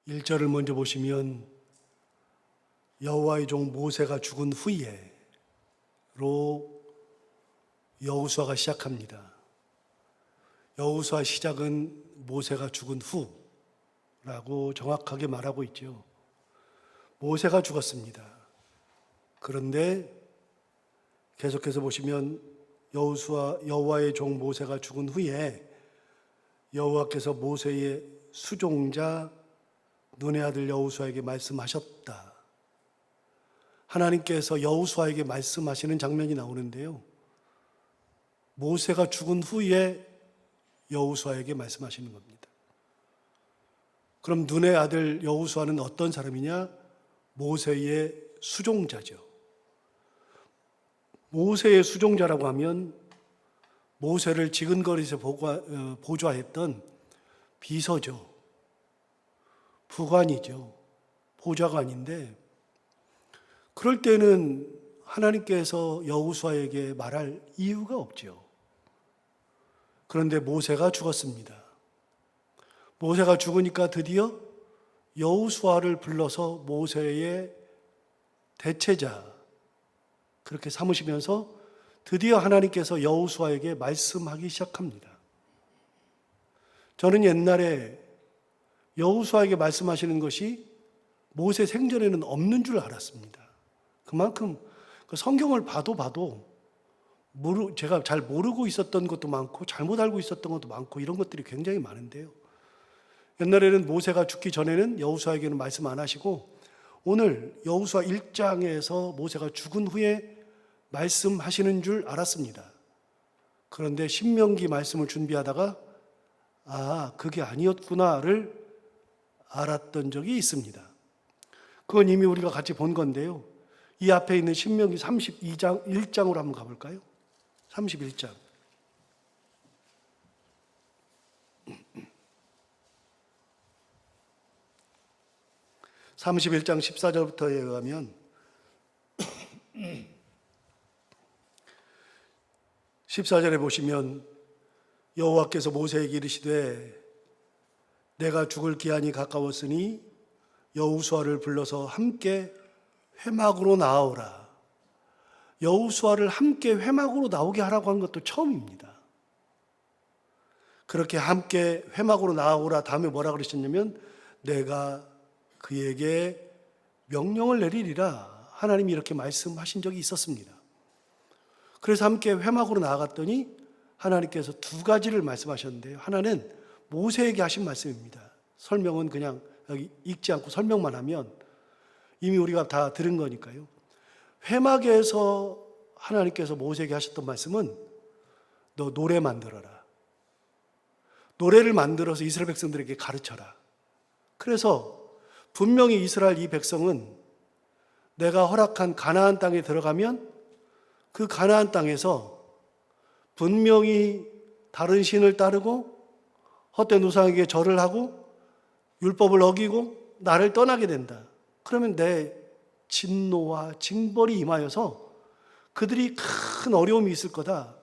1절을 먼저 보시면 여호와의 종 모세가 죽은 후에로 여호수아가 시작합니다. 여호수아 시작은 모세가 죽은 후라고 정확하게 말하고 있죠. 모세가 죽었습니다. 그런데 계속해서 보시면 여호와의 종 모세가 죽은 후에 여호와께서 모세의 수종자 눈의 아들 여호수아에게 말씀하셨다. 하나님께서 여호수아에게 말씀하시는 장면이 나오는데요. 모세가 죽은 후에 여호수아에게 말씀하시는 겁니다. 그럼 눈의 아들 여호수아는 어떤 사람이냐? 모세의 수종자죠. 모세의 수종자라고 하면 모세를 지근거리에서 보좌했던 비서죠. 부관이죠. 보좌관인데 그럴 때는 하나님께서 여호수아에게 말할 이유가 없죠. 그런데 모세가 죽었습니다. 모세가 죽으니까 드디어 여호수아를 불러서 모세의 대체자 그렇게 삼으시면서 드디어 하나님께서 여호수아에게 말씀하기 시작합니다. 저는 옛날에 여호수아에게 말씀하시는 것이 모세 생전에는 없는 줄 알았습니다. 그만큼 성경을 봐도 제가 잘 모르고 있었던 것도 많고 잘못 알고 있었던 것도 많고 이런 것들이 굉장히 많은데요. 옛날에는 모세가 죽기 전에는 여호수아에게는 말씀 안 하시고 오늘 여호수아 1장에서 모세가 죽은 후에 말씀하시는 줄 알았습니다. 그런데 신명기 말씀을 준비하다가 그게 아니었구나를 알았던 적이 있습니다. 그건 이미 우리가 같이 본 건데요. 이 앞에 있는 신명기 32장 1장으로 한번 가볼까요? 31장. (31장) 14절부터에 의하면 14절에 보시면 여호와께서 모세에게 이르시되 내가 죽을 기한이 가까웠으니 여호수아를 불러서 함께 회막으로 나아오라. 여호수아를 함께 회막으로 나오게 하라고 한 것도 처음입니다. 그렇게 함께 회막으로 나아오라 다음에 뭐라 그러셨냐면 내가 그에게 명령을 내리리라. 하나님이 이렇게 말씀하신 적이 있었습니다. 그래서 함께 회막으로 나아갔더니 하나님께서 두 가지를 말씀하셨는데요. 하나는 모세에게 하신 말씀입니다. 설명은 그냥 여기 읽지 않고 설명만 하면 이미 우리가 다 들은 거니까요. 회막에서 하나님께서 모세에게 하셨던 말씀은 너 노래 만들어라. 노래를 만들어서 이스라엘 백성들에게 가르쳐라. 그래서 분명히 이스라엘 이 백성은 내가 허락한 가나안 땅에 들어가면 그 가나안 땅에서 분명히 다른 신을 따르고 헛된 우상에게 절을 하고 율법을 어기고 나를 떠나게 된다. 그러면 내 진노와 징벌이 임하여서 그들이 큰 어려움이 있을 거다.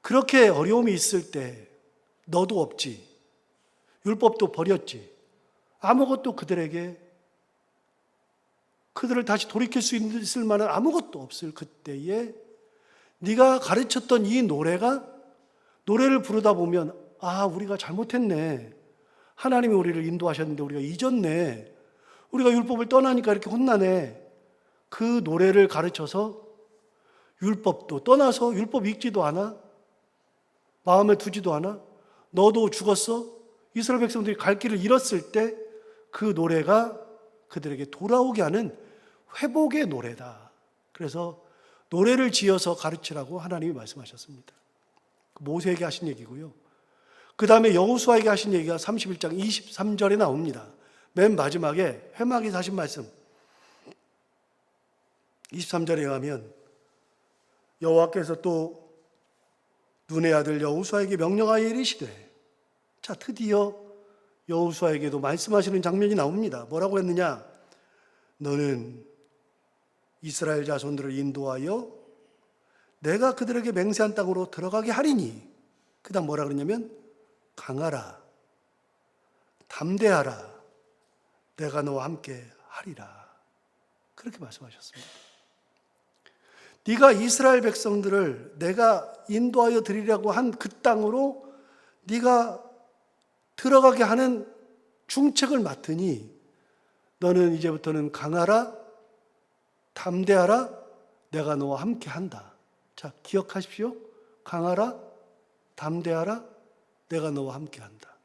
그렇게 어려움이 있을 때 너도 없지. 율법도 버렸지. 아무것도 그들을 다시 돌이킬 수 있을 만한 아무것도 없을 그때에 네가 가르쳤던 이 노래를 부르다 보면 우리가 잘못했네. 하나님이 우리를 인도하셨는데 우리가 잊었네. 우리가 율법을 떠나니까 이렇게 혼나네. 그 노래를 가르쳐서 율법도 떠나서 율법 읽지도 않아. 마음에 두지도 않아. 너도 죽었어. 이스라엘 백성들이 갈 길을 잃었을 때 그 노래가 그들에게 돌아오게 하는 회복의 노래다. 그래서 노래를 지어서 가르치라고 하나님이 말씀하셨습니다. 모세에게 하신 얘기고요. 그 다음에 여호수아에게 하신 얘기가 31장 23절에 나옵니다. 맨 마지막에 회막에서 하신 말씀 23절에 의하면 여호와께서 또 눈의 아들 여호수아에게 명령하여 이르시되 자 드디어 여호수아에게도 말씀하시는 장면이 나옵니다. 뭐라고 했느냐? 너는 이스라엘 자손들을 인도하여 내가 그들에게 맹세한 땅으로 들어가게 하리니 그 다음 뭐라 그러냐면 강하라 담대하라 내가 너와 함께 하리라. 그렇게 말씀하셨습니다. 네가 이스라엘 백성들을 내가 인도하여 드리려고 한 그 땅으로 네가 들어가게 하는 중책을 맡으니 너는 이제부터는 강하라, 담대하라, 내가 너와 함께 한다. 자, 기억하십시오. 강하라, 담대하라, 내가 너와 함께 한다.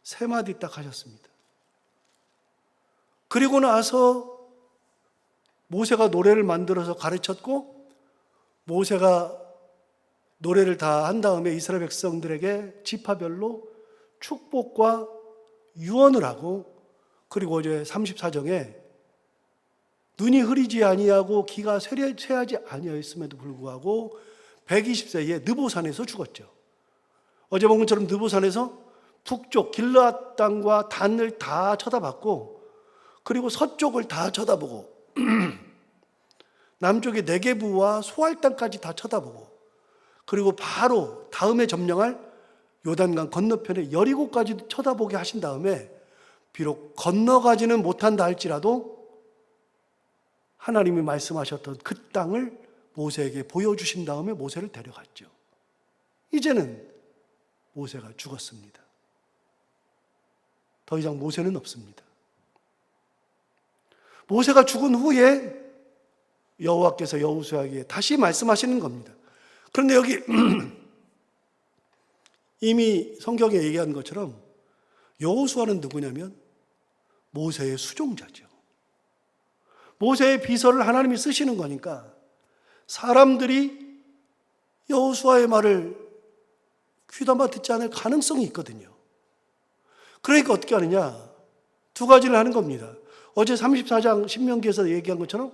세 마디 딱 하셨습니다. 그리고 나서 모세가 노래를 만들어서 가르쳤고, 모세가 노래를 다 한 다음에 이스라엘 백성들에게 지파별로 축복과 유언을 하고, 그리고 이제 34정에 눈이 흐리지 아니하고 기가 쇠하지 아니하였음에도 불구하고 120세에 느보산에서 죽었죠. 어제 본 것처럼 느보산에서 북쪽 길르앗 땅과 단을 다 쳐다봤고, 그리고 서쪽을 다 쳐다보고 남쪽의 네게부와 소알 땅까지 다 쳐다보고, 그리고 바로 다음에 점령할 요단강 건너편에 여리고까지 쳐다보게 하신 다음에 비록 건너가지는 못한다 할지라도 하나님이 말씀하셨던 그 땅을 모세에게 보여주신 다음에 모세를 데려갔죠. 이제는 모세가 죽었습니다. 더 이상 모세는 없습니다. 모세가 죽은 후에 여호와께서 여호수아에게 다시 말씀하시는 겁니다. 그런데 여기 이미 성경에 얘기한 것처럼 여호수아는 누구냐면 모세의 수종자죠. 모세의 비서를 하나님이 쓰시는 거니까 사람들이 여호수아의 말을 귀담아 듣지 않을 가능성이 있거든요. 그러니까 어떻게 하느냐? 두 가지를 하는 겁니다. 어제 34장 신명기에서 얘기한 것처럼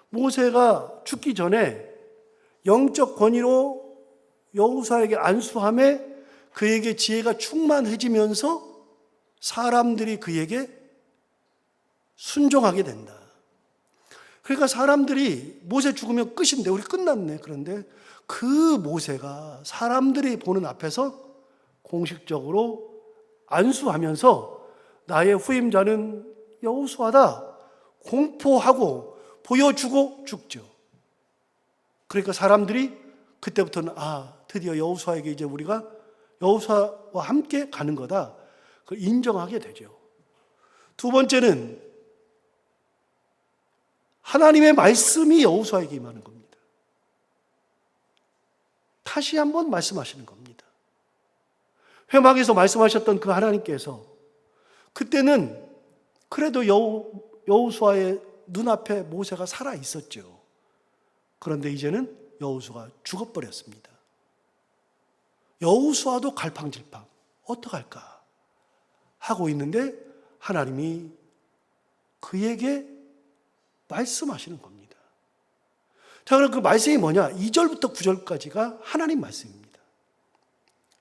모세가 죽기 전에 영적 권위로 여호수아에게 안수함에 그에게 지혜가 충만해지면서 사람들이 그에게 순종하게 된다. 그러니까 사람들이 모세 죽으면 끝인데 우리 끝났네. 그런데 그 모세가 사람들이 보는 앞에서 공식적으로 안수하면서 나의 후임자는 여호수아다 공포하고 보여주고 죽죠. 그러니까 사람들이 그때부터는 드디어 여호수아에게 이제 우리가 여호수아와 함께 가는 거다. 그걸 인정하게 되죠. 두 번째는 하나님의 말씀이 여호수아에게 임하는 겁니다. 다시 한번 말씀하시는 겁니다. 회막에서 말씀하셨던 그 하나님께서 그때는 그래도 여호수아의 눈앞에 모세가 살아 있었죠. 그런데 이제는 여호수아가 죽어버렸습니다. 여호수아도 갈팡질팡 어떡할까 하고 있는데 하나님이 그에게 말씀하시는 겁니다. 자, 그럼 그 말씀이 뭐냐? 2절부터 9절까지가 하나님 말씀입니다.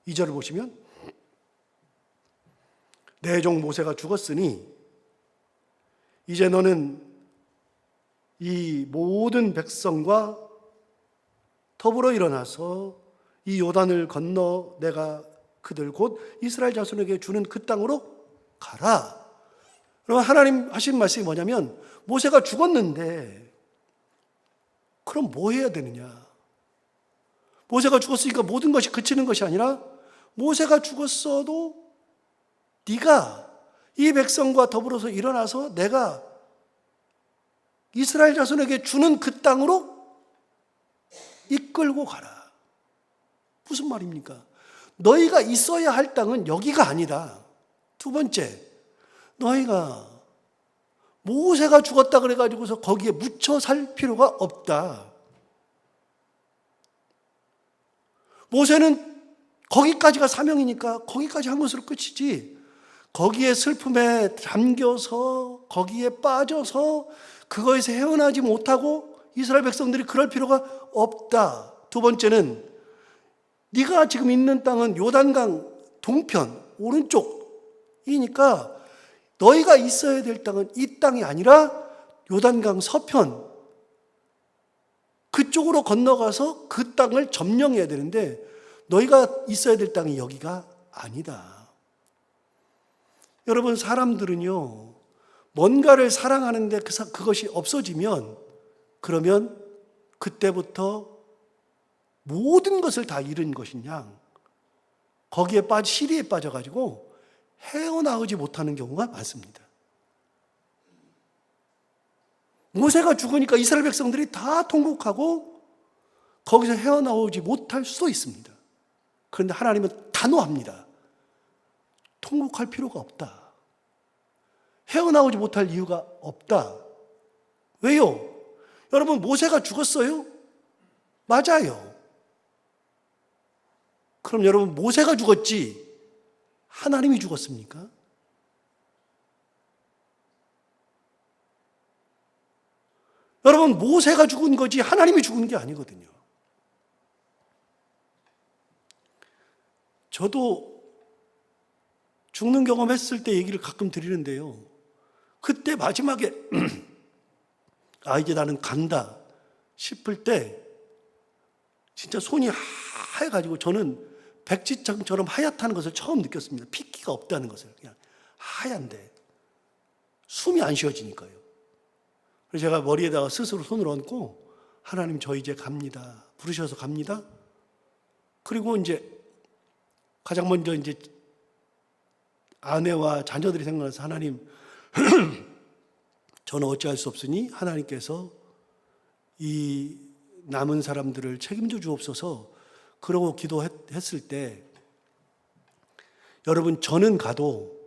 2절을 보시면 내 종 모세가 죽었으니 이제 너는 이 모든 백성과 더불어 일어나서 이 요단을 건너 내가 그들 곧 이스라엘 자손에게 주는 그 땅으로 가라. 그러면 하나님 하신 말씀이 뭐냐면 모세가 죽었는데 그럼 뭐 해야 되느냐? 모세가 죽었으니까 모든 것이 그치는 것이 아니라 모세가 죽었어도 네가 이 백성과 더불어서 일어나서 내가 이스라엘 자손에게 주는 그 땅으로 이끌고 가라. 무슨 말입니까? 너희가 있어야 할 땅은 여기가 아니다. 두 번째, 너희가 모세가 죽었다 그래가지고서 거기에 묻혀 살 필요가 없다. 모세는 거기까지가 사명이니까 거기까지 한 것으로 끝이지, 거기에 슬픔에 잠겨서 거기에 빠져서 그거에서 헤어나지 못하고 이스라엘 백성들이 그럴 필요가 없다. 두 번째는 네가 지금 있는 땅은 요단강 동편 오른쪽이니까 너희가 있어야 될 땅은 이 땅이 아니라 요단강 서편 그쪽으로 건너가서 그 땅을 점령해야 되는데 너희가 있어야 될 땅이 여기가 아니다. 여러분, 사람들은요 뭔가를 사랑하는데 그것이 없어지면 그러면 그때부터 모든 것을 다 잃은 것인 양 거기에 시리에 빠져가지고 헤어나오지 못하는 경우가 많습니다. 모세가 죽으니까 이스라엘 백성들이 다 통곡하고 거기서 헤어나오지 못할 수도 있습니다. 그런데 하나님은 단호합니다. 통곡할 필요가 없다. 헤어나오지 못할 이유가 없다. 왜요? 여러분, 모세가 죽었어요? 맞아요. 그럼 여러분, 모세가 죽었지 하나님이 죽었습니까? 여러분, 모세가 죽은 거지 하나님이 죽은 게 아니거든요. 저도 죽는 경험했을 때 얘기를 가끔 드리는데요. 그때 마지막에 이제 나는 간다 싶을 때 진짜 손이 하얘가지고 저는 백지장처럼 하얗다는 것을 처음 느꼈습니다. 핏기가 없다는 것을. 그냥 하얀데 숨이 안 쉬어지니까요. 그래서 제가 머리에다가 스스로 손을 얹고 하나님 저 이제 갑니다. 부르셔서 갑니다. 그리고 이제 가장 먼저 이제 아내와 자녀들이 생각나서 하나님 저는 어찌할 수 없으니 하나님께서 이 남은 사람들을 책임져 주옵소서 그러고 기도했을 때 여러분 저는 가도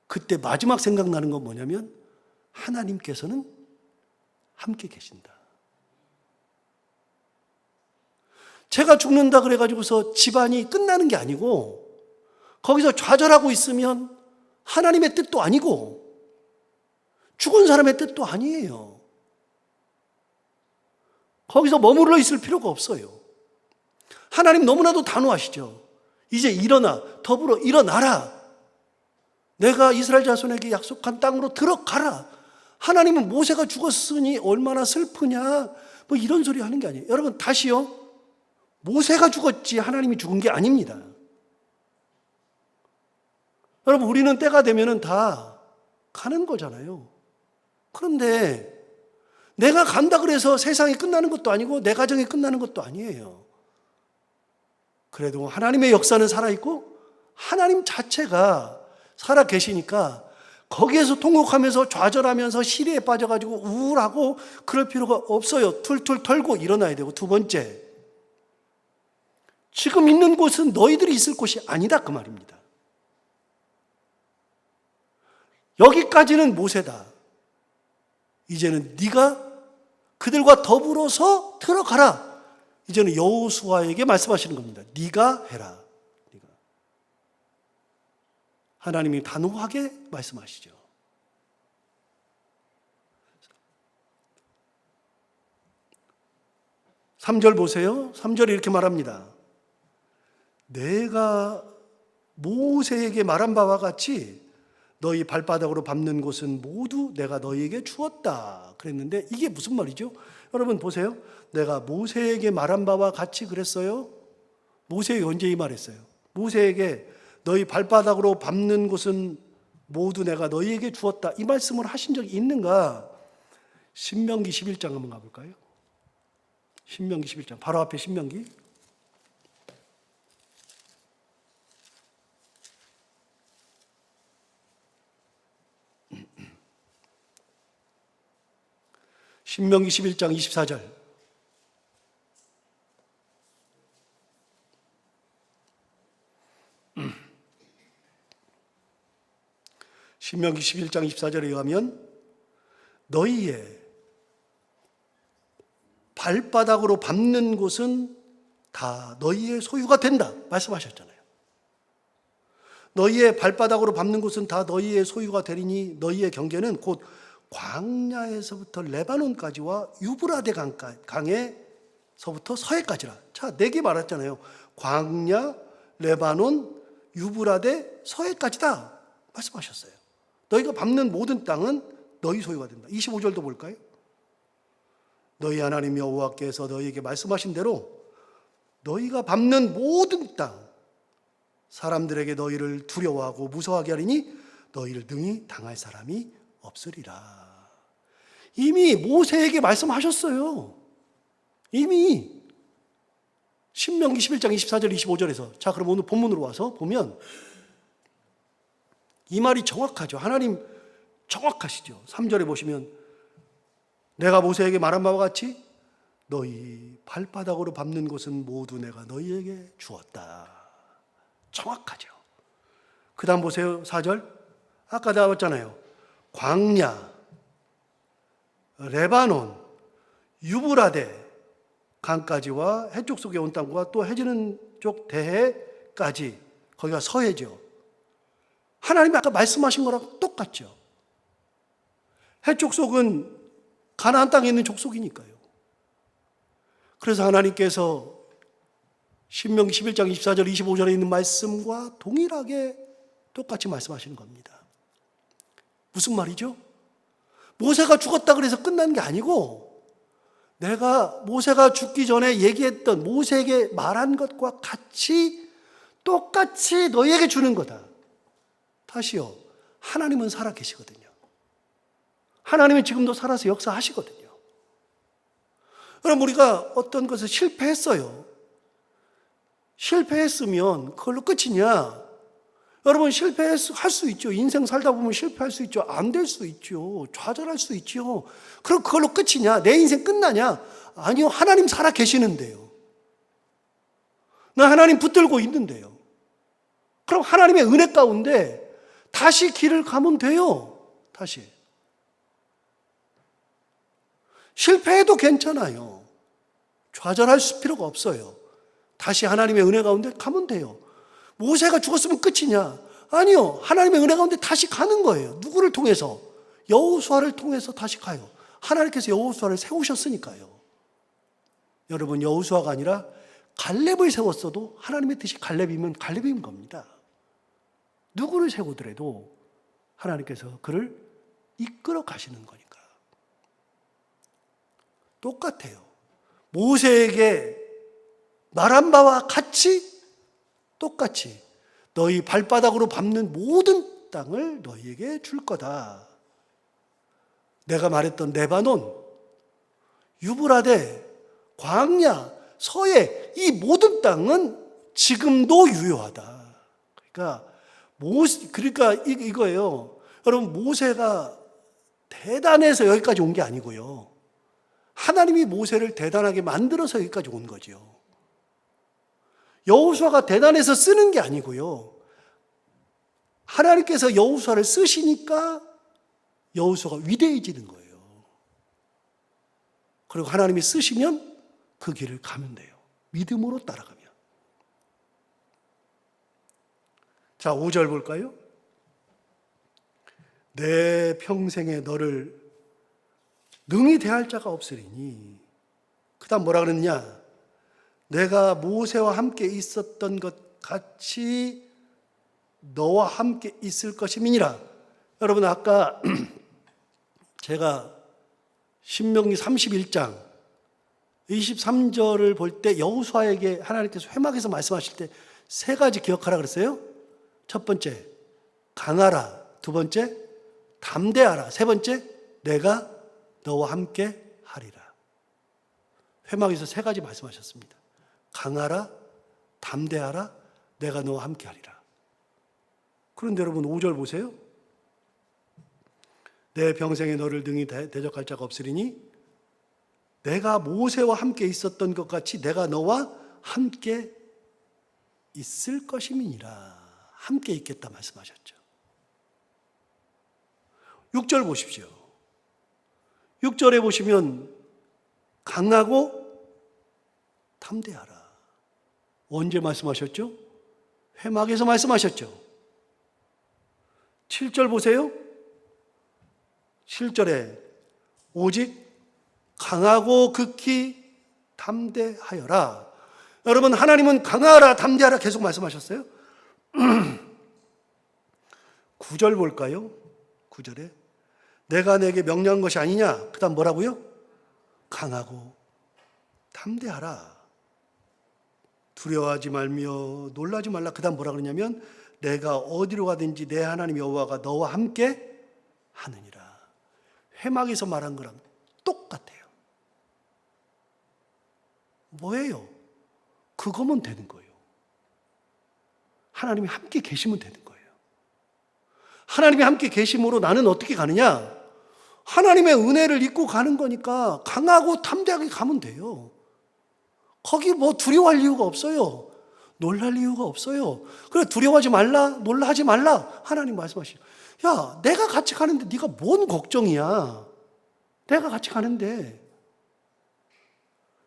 그때 마지막 생각나는 건 뭐냐면 하나님께서는 함께 계신다. 제가 죽는다 그래가지고서 집안이 끝나는 게 아니고 거기서 좌절하고 있으면 하나님의 뜻도 아니고 죽은 사람의 뜻도 아니에요. 거기서 머물러 있을 필요가 없어요. 하나님 너무나도 단호하시죠. 이제 일어나, 더불어 일어나라. 내가 이스라엘 자손에게 약속한 땅으로 들어가라. 하나님은 모세가 죽었으니 얼마나 슬프냐 뭐 이런 소리 하는 게 아니에요. 여러분 다시요. 모세가 죽었지 하나님이 죽은 게 아닙니다. 여러분 우리는 때가 되면은 다 가는 거잖아요. 그런데 내가 간다 그래서 세상이 끝나는 것도 아니고 내 가정이 끝나는 것도 아니에요. 그래도 하나님의 역사는 살아있고 하나님 자체가 살아 계시니까 거기에서 통곡하면서 좌절하면서 시리에 빠져가지고 우울하고 그럴 필요가 없어요. 툴툴 털고 일어나야 되고, 두 번째, 지금 있는 곳은 너희들이 있을 곳이 아니다 그 말입니다. 여기까지는 모세다. 이제는 네가 그들과 더불어서 들어가라. 이제는 여호수아에게 말씀하시는 겁니다. 네가 해라. 네가. 하나님이 단호하게 말씀하시죠. 3절 보세요. 3절에 이렇게 말합니다. 내가 모세에게 말한 바와 같이 너희 발바닥으로 밟는 곳은 모두 내가 너희에게 주었다 그랬는데 이게 무슨 말이죠? 여러분 보세요. 내가 모세에게 말한 바와 같이 그랬어요. 모세에게 언제 이 말했어요? 모세에게 너희 발바닥으로 밟는 곳은 모두 내가 너희에게 주었다 이 말씀을 하신 적이 있는가? 신명기 11장 한번 가볼까요? 신명기 11장 바로 앞에 신명기 신명기 11장 24절 신명기 11장 24절에 의하면 너희의 발바닥으로 밟는 곳은 다 너희의 소유가 된다 말씀하셨잖아요. 너희의 발바닥으로 밟는 곳은 다 너희의 소유가 되리니 너희의 경계는 곧 광야에서부터 레바논까지와 유브라데 강에서부터 서해까지라. 자, 4개 말했잖아요. 광야, 레바논, 유브라데, 서해까지다 말씀하셨어요. 너희가 밟는 모든 땅은 너희 소유가 된다. 25절도 볼까요? 너희 하나님 여호와께서 너희에게 말씀하신 대로 너희가 밟는 모든 땅 사람들에게 너희를 두려워하고 무서워하게 하리니 너희를 능히 당할 사람이 없으리라. 이미 모세에게 말씀하셨어요. 이미 신명기 11장 24절 25절에서. 자, 그럼 오늘 본문으로 와서 보면 이 말이 정확하죠. 하나님 정확하시죠. 3절에 보시면 내가 모세에게 말한 바와 같이 너희 발바닥으로 밟는 곳은 모두 내가 너희에게 주었다. 정확하죠. 그 다음 보세요. 4절. 아까 나왔잖아요. 광야, 레바논, 유브라데 강까지와 해쪽 속에 온 땅과 또 해지는 쪽 대해까지, 거기가 서해죠. 하나님이 아까 말씀하신 거랑 똑같죠. 해쪽 속은 가나안 땅에 있는 족속이니까요. 그래서 하나님께서 신명기 11장 24절 25절에 있는 말씀과 동일하게 똑같이 말씀하시는 겁니다. 무슨 말이죠? 모세가 죽었다 그래서 끝난 게 아니고 내가 모세가 죽기 전에 얘기했던 모세에게 말한 것과 같이 똑같이 너희에게 주는 거다. 다시요. 하나님은 살아계시거든요. 하나님은 지금도 살아서 역사하시거든요. 그럼 우리가 어떤 것을 실패했어요. 실패했으면 그걸로 끝이냐? 여러분, 실패할 수 있죠. 인생 살다 보면 실패할 수 있죠. 안 될 수 있죠. 좌절할 수 있죠. 그럼 그걸로 끝이냐? 내 인생 끝나냐? 아니요. 하나님 살아 계시는데요. 나 하나님 붙들고 있는데요. 그럼 하나님의 은혜 가운데 다시 길을 가면 돼요. 다시. 실패해도 괜찮아요. 좌절할 필요가 없어요. 다시 하나님의 은혜 가운데 가면 돼요. 모세가 죽었으면 끝이냐? 아니요. 하나님의 은혜 가운데 다시 가는 거예요. 누구를 통해서? 여호수아를 통해서 다시 가요. 하나님께서 여호수아를 세우셨으니까요. 여러분, 여호수아가 아니라 갈렙을 세웠어도 하나님의 뜻이 갈렙이면 갈렙인 겁니다. 누구를 세우더라도 하나님께서 그를 이끌어 가시는 거니까. 똑같아요. 모세에게 말한 바와 같이 똑같이 너희 발바닥으로 밟는 모든 땅을 너희에게 줄 거다. 내가 말했던 레바논, 유브라데, 광야, 서해 이 모든 땅은 지금도 유효하다. 그러니까 이거예요. 여러분, 모세가 대단해서 여기까지 온 게 아니고요. 하나님이 모세를 대단하게 만들어서 여기까지 온 거죠. 여호수아가 대단해서 쓰는 게 아니고요. 하나님께서 여호수아를 쓰시니까 여호수아가 위대해지는 거예요. 그리고 하나님이 쓰시면 그 길을 가면 돼요. 믿음으로 따라가면. 자, 5절 볼까요? 내 평생에 너를 능히 대할 자가 없으리니. 그 다음 뭐라 그랬냐? 내가 모세와 함께 있었던 것 같이 너와 함께 있을 것임이니라. 여러분, 아까 제가 신명기 31장 23절을 볼 때 여호수아에게 하나님께서 회막에서 말씀하실 때 세 가지 기억하라 그랬어요. 첫 번째, 강하라. 두 번째, 담대하라. 세 번째, 내가 너와 함께 하리라. 회막에서 세 가지 말씀하셨습니다. 강하라, 담대하라, 내가 너와 함께 하리라. 그런데 여러분 5절 보세요. 내 평생에 너를 능히 대적할 자가 없으리니 내가 모세와 함께 있었던 것 같이 내가 너와 함께 있을 것임이니라. 함께 있겠다 말씀하셨죠. 6절 보십시오. 6절에 보시면 강하고 담대하라. 언제 말씀하셨죠? 회막에서 말씀하셨죠. 7절 보세요. 7절에 오직 강하고 극히 담대하여라. 여러분, 하나님은 강하라 담대하라 계속 말씀하셨어요. 9절 볼까요? 9절에 내가 내게 명령한 것이 아니냐. 그 다음 뭐라고요? 강하고 담대하라. 두려워하지 말며 놀라지 말라. 그 다음 뭐라 그러냐면 내가 어디로 가든지 내 하나님 여호와가 너와 함께 하느니라. 회막에서 말한 거랑 똑같아요. 뭐예요? 그거면 되는 거예요. 하나님이 함께 계시면 되는 거예요. 하나님이 함께 계심으로 나는 어떻게 가느냐? 하나님의 은혜를 입고 가는 거니까 강하고 담대하게 가면 돼요. 거기 뭐 두려워할 이유가 없어요. 놀랄 이유가 없어요. 그래, 두려워하지 말라, 놀라하지 말라. 하나님 말씀하시죠. 야, 내가 같이 가는데 네가 뭔 걱정이야? 내가 같이 가는데.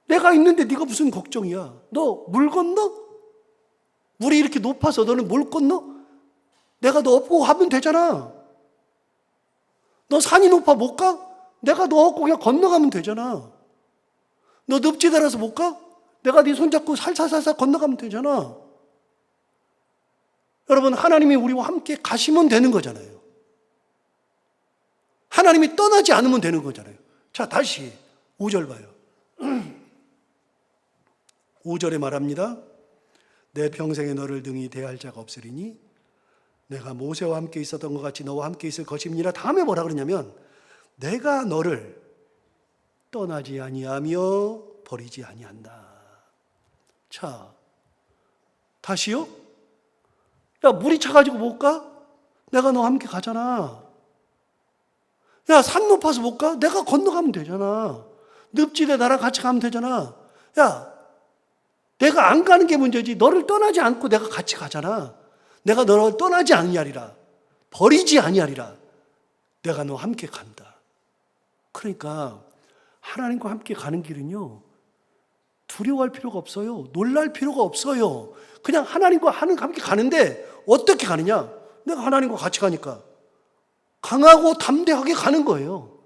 내가 있는데 네가 무슨 걱정이야? 너 물 건너? 물이 이렇게 높아서 너는 뭘 건너? 내가 너 업고 하면 되잖아. 너 산이 높아 못 가? 내가 너 업고 그냥 건너가면 되잖아. 너 늪지대라서 못 가? 내가 네 손잡고 살살살살 건너가면 되잖아. 여러분, 하나님이 우리와 함께 가시면 되는 거잖아요. 하나님이 떠나지 않으면 되는 거잖아요. 자, 다시 5절 봐요. 5절에 말합니다. 내 평생에 너를 등이 대할 자가 없으리니 내가 모세와 함께 있었던 것 같이 너와 함께 있을 것입니다. 다음에 뭐라 그러냐면 내가 너를 떠나지 아니하며 버리지 아니한다. 자, 다시요? 야, 물이 차가지고 못 가? 내가 너와 함께 가잖아. 야, 산 높아서 못 가? 내가 건너가면 되잖아. 늪지대 나랑 같이 가면 되잖아. 야, 내가 안 가는 게 문제지. 너를 떠나지 않고 내가 같이 가잖아. 내가 너를 떠나지 아니하리라. 버리지 아니하리라. 내가 너와 함께 간다. 그러니까 하나님과 함께 가는 길은요, 두려워할 필요가 없어요. 놀랄 필요가 없어요. 그냥 하나님과 함께 가는데 어떻게 가느냐? 내가 하나님과 같이 가니까 강하고 담대하게 가는 거예요.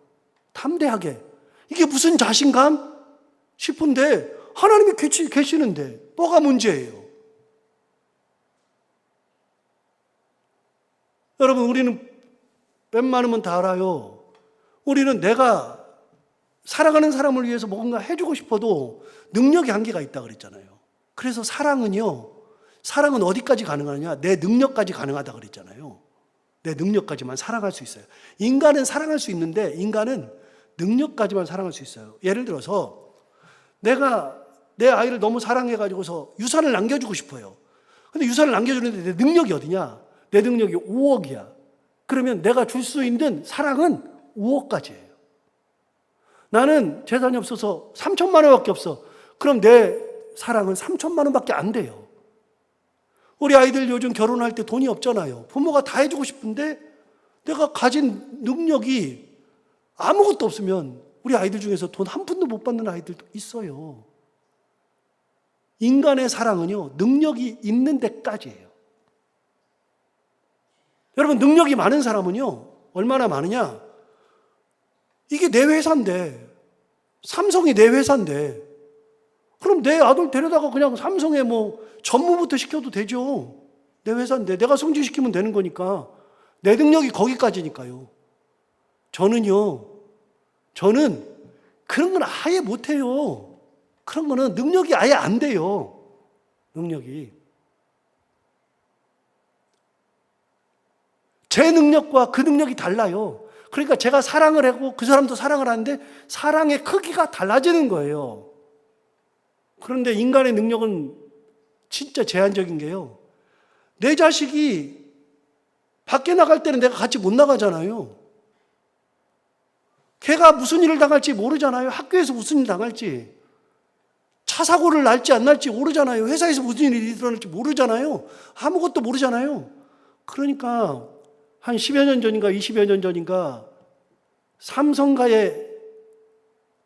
담대하게. 이게 무슨 자신감? 싶은데 하나님이 계시는데 뭐가 문제예요? 여러분, 우리는 웬만하면 다 알아요. 우리는 내가 살아가는 사람을 위해서 뭔가 해주고 싶어도 능력의 한계가 있다 그랬잖아요. 그래서 사랑은 어디까지 가능하냐? 내 능력까지 가능하다 그랬잖아요. 내 능력까지만 사랑할 수 있어요. 인간은 사랑할 수 있는데 인간은 능력까지만 사랑할 수 있어요. 예를 들어서 내가 내 아이를 너무 사랑해가지고서 유산을 남겨주고 싶어요. 근데 유산을 남겨주는데 내 능력이 어디냐? 내 능력이 5억이야. 그러면 내가 줄 수 있는 사랑은 5억까지예요. 나는 재산이 없어서 3천만 원밖에 없어. 그럼 내 사랑은 3천만 원밖에 안 돼요. 우리 아이들 요즘 결혼할 때 돈이 없잖아요. 부모가 다 해주고 싶은데 내가 가진 능력이 아무것도 없으면 우리 아이들 중에서 돈 한 푼도 못 받는 아이들도 있어요. 인간의 사랑은요, 능력이 있는 데까지예요. 여러분, 능력이 많은 사람은요, 얼마나 많으냐? 이게 내 회사인데, 삼성이 내 회사인데, 그럼 내 아들 데려다가 그냥 삼성에 뭐 전무부터 시켜도 되죠. 내 회사인데 내가 승진시키면 되는 거니까. 내 능력이 거기까지니까요. 저는 그런 건 아예 못해요. 그런 거는 능력이 아예 안 돼요. 능력이. 제 능력과 그 능력이 달라요. 그러니까 제가 사랑을 하고 그 사람도 사랑을 하는데 사랑의 크기가 달라지는 거예요. 그런데 인간의 능력은 진짜 제한적인 게요. 내 자식이 밖에 나갈 때는 내가 같이 못 나가잖아요. 걔가 무슨 일을 당할지 모르잖아요. 학교에서 무슨 일 당할지. 차 사고를 날지 안 날지 모르잖아요. 회사에서 무슨 일이 일어날지 모르잖아요. 아무것도 모르잖아요. 그러니까 한 10여 년 전인가 20여 년 전인가 삼성가의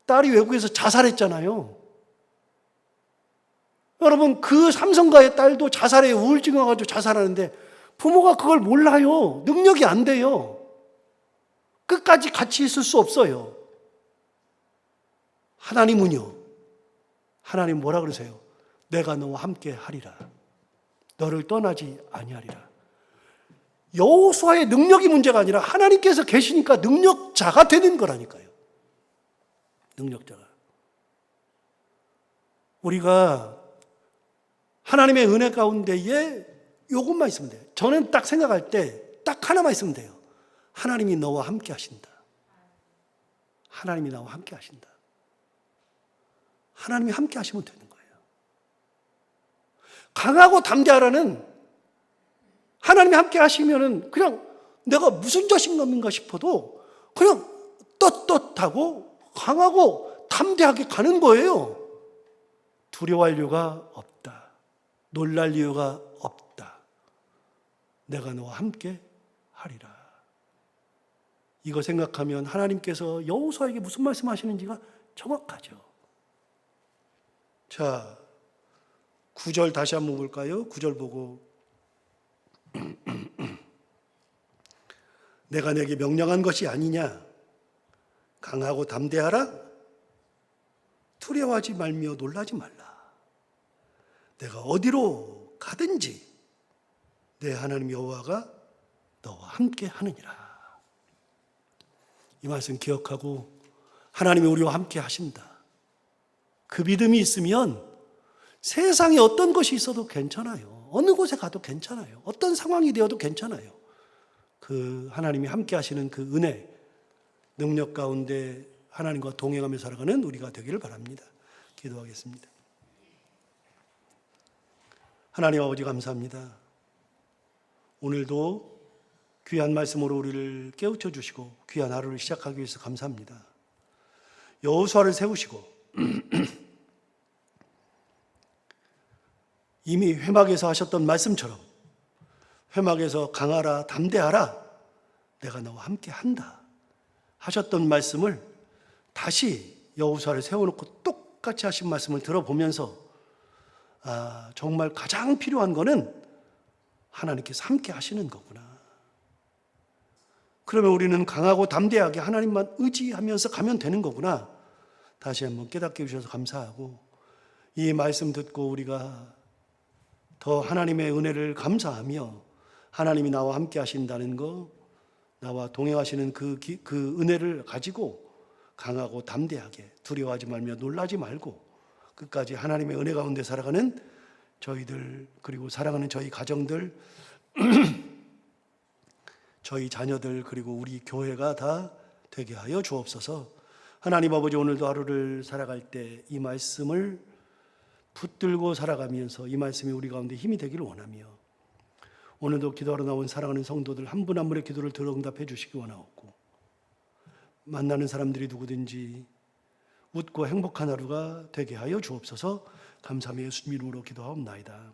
딸이 외국에서 자살했잖아요. 여러분, 그 삼성가의 딸도 자살에 우울증 와가지고 자살하는데 부모가 그걸 몰라요. 능력이 안 돼요. 끝까지 같이 있을 수 없어요. 하나님은요, 하나님 뭐라 그러세요? 내가 너와 함께 하리라. 너를 떠나지 아니하리라. 여호수아의 능력이 문제가 아니라 하나님께서 계시니까 능력자가 되는 거라니까요. 능력자가. 우리가 하나님의 은혜 가운데에 이것만 있으면 돼요. 저는 딱 생각할 때 딱 하나만 있으면 돼요. 하나님이 너와 함께 하신다. 하나님이 나와 함께 하신다. 하나님이 함께 하시면 되는 거예요. 강하고 담대하라는 하나님이 함께 하시면은 그냥 내가 무슨 자신감인가 싶어도 그냥 떳떳하고 강하고 담대하게 가는 거예요. 두려워할 이유가 없다. 놀랄 이유가 없다. 내가 너와 함께 하리라. 이거 생각하면 하나님께서 여호수아에게 무슨 말씀하시는지가 정확하죠. 자, 9절 다시 한번 볼까요? 9절 보고 내가 내게 명령한 것이 아니냐? 강하고 담대하라? 두려워하지 말며 놀라지 말라. 내가 어디로 가든지 내 하나님 여호와가 너와 함께 하느니라. 이 말씀 기억하고 하나님이 우리와 함께 하신다. 그 믿음이 있으면 세상에 어떤 것이 있어도 괜찮아요. 어느 곳에 가도 괜찮아요. 어떤 상황이 되어도 괜찮아요. 그 하나님이 함께 하시는 그 은혜, 능력 가운데 하나님과 동행하며 살아가는 우리가 되기를 바랍니다. 기도하겠습니다. 하나님 아버지 감사합니다. 오늘도 귀한 말씀으로 우리를 깨우쳐 주시고 귀한 하루를 시작하기 위해서 감사합니다. 여호수아를 세우시고 이미 회막에서 하셨던 말씀처럼 회막에서 강하라 담대하라 내가 너와 함께 한다 하셨던 말씀을 다시 여호수아를 세워놓고 똑같이 하신 말씀을 들어보면서 정말 가장 필요한 거는 하나님께서 함께 하시는 거구나. 그러면 우리는 강하고 담대하게 하나님만 의지하면서 가면 되는 거구나. 다시 한번 깨닫게 해주셔서 감사하고 이 말씀 듣고 우리가 더 하나님의 은혜를 감사하며 하나님이 나와 함께 하신다는 거, 나와 동행하시는 그 은혜를 가지고 강하고 담대하게 두려워하지 말며 놀라지 말고 끝까지 하나님의 은혜 가운데 살아가는 저희들 그리고 살아가는 저희 가정들 저희 자녀들 그리고 우리 교회가 다 되게 하여 주옵소서. 하나님 아버지 오늘도 하루를 살아갈 때 이 말씀을 붙들고 살아가면서 이 말씀이 우리 가운데 힘이 되기를 원하며 오늘도 기도하러 나온 사랑하는 성도들 한 분 한 분의 기도를 들어 응답해 주시기 원하옵고 만나는 사람들이 누구든지 웃고 행복한 하루가 되게 하여 주옵소서. 감사하며 예수님 이름으로 기도하옵나이다.